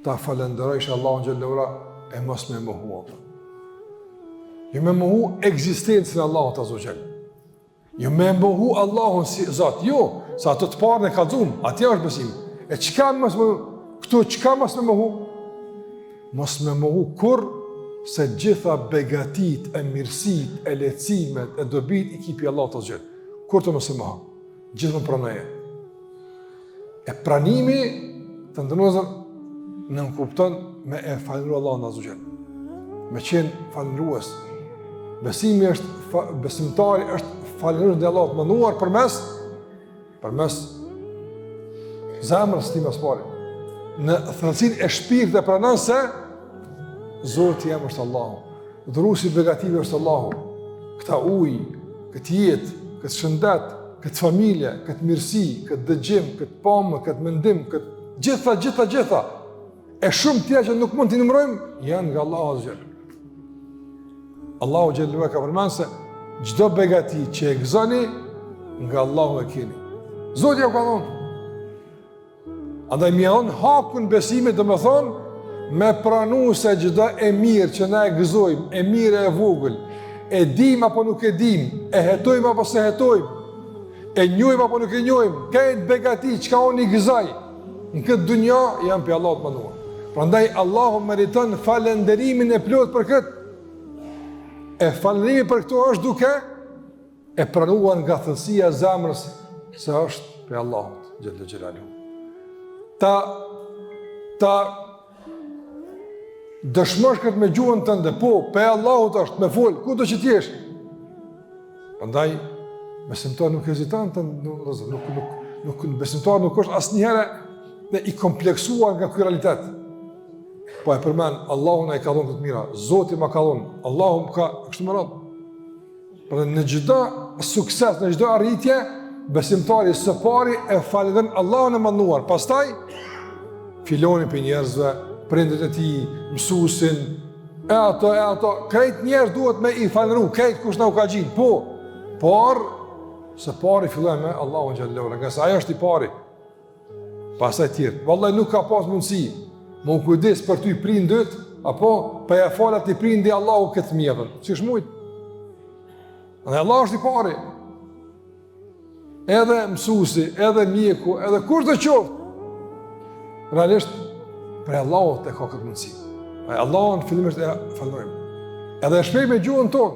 ta falenderojsh Allahun xhallahu ala e mos me mohu atë. Jo me mohu ekzistencën e Allahut azza xal. Jo me mohu Allahun si Zot, jo, sa ato të parën e kallzum, atje është besim. E çka mos me këtu çka mos me mohu? Mos me mohu kur se gjitha begatit, e mirësit, e lehtësimet, e dobit i kipi Allahut azza xal. Kur të mos e mohu? Gjithmonë pranoje. E pranimi të ndërnozën në kupton me e falëndru Allahun azza xal. Me qenë falëndrues. Besimi është, besimtari është falëndrues ndaj Allahut mënduar përmes zemrës tim pari. Në thellësinë e shpirtit e pranon se Zoti jam është Allahu. Dhuruesi begative është Allahu. Këta ujë, këtë jetë, këtë shëndet, këtë familje, këtë mirësi, këtë dëgjim, këtë pamë, këtë mendim, këtë gjitha. E shumë tjera që nuk mund t'i numërojmë, janë nga Allahu azza xal. Allahu xhallahu ka përmendur se çdo begati që e gëzoni nga Allahu e keni. Zoti ja ka dhënë. Andaj mjaon hakun besimit, domethënë me pranu se çdo e mirë që na e gëzojmë, e mirë e vogël, e dim apo nuk e dim, e hetojmë apo se hetojmë, e njohim apo nuk e njohim, këtë begati çka unë i gëzoj në këtë dunja janë pe Allahut mënduar. Prandaj Allahu meriton falënderimin e plot për këtë. E falënderimi për këto është duke e pranuar nga thellësia e zemrës se është pe Allahut xhallal xhelaluhu. Ta dëshmosh këtë me gjuhën tënde, po, pe Allahut është, me fol, ku do që t'jesh? Prandaj besimtar nuk heziton nuk besimtar nuk është asnjëherë i kompleksuar nga ky realitet. Po e përmend, Allahu na i ka dhënë të mira, Zoti ma ka dhënë, Allahu më ka kështu më radh. Por në çdo sukses, në çdo arritje, besimtari së pari e falënderon Allahun e mënduar. Pastaj filoni për njerëzve, prindërit e tij, mësuesin, e ato, krejt njerëz duhet me i falëndru, krejt kush na u ka gjin. Po, por së pari fillojmë me Allahun xhallahu ala, nga sa ajo është i pari. Pastaj tjerë. Vallahi nuk ka pas mundësi. Më u kujdes për ty prindët, apo pa ja falat i prindi Allahu këtë mjetën. Çish mujt? Dhe Allah është i pari. Edhe mësuesi, edhe mjeku, edhe kush do qoftë. Realisht, për Allahu të ka këtë mundësi. Allahun fillimisht e falërojmë. Edhe e shpej me gjuhën tonë.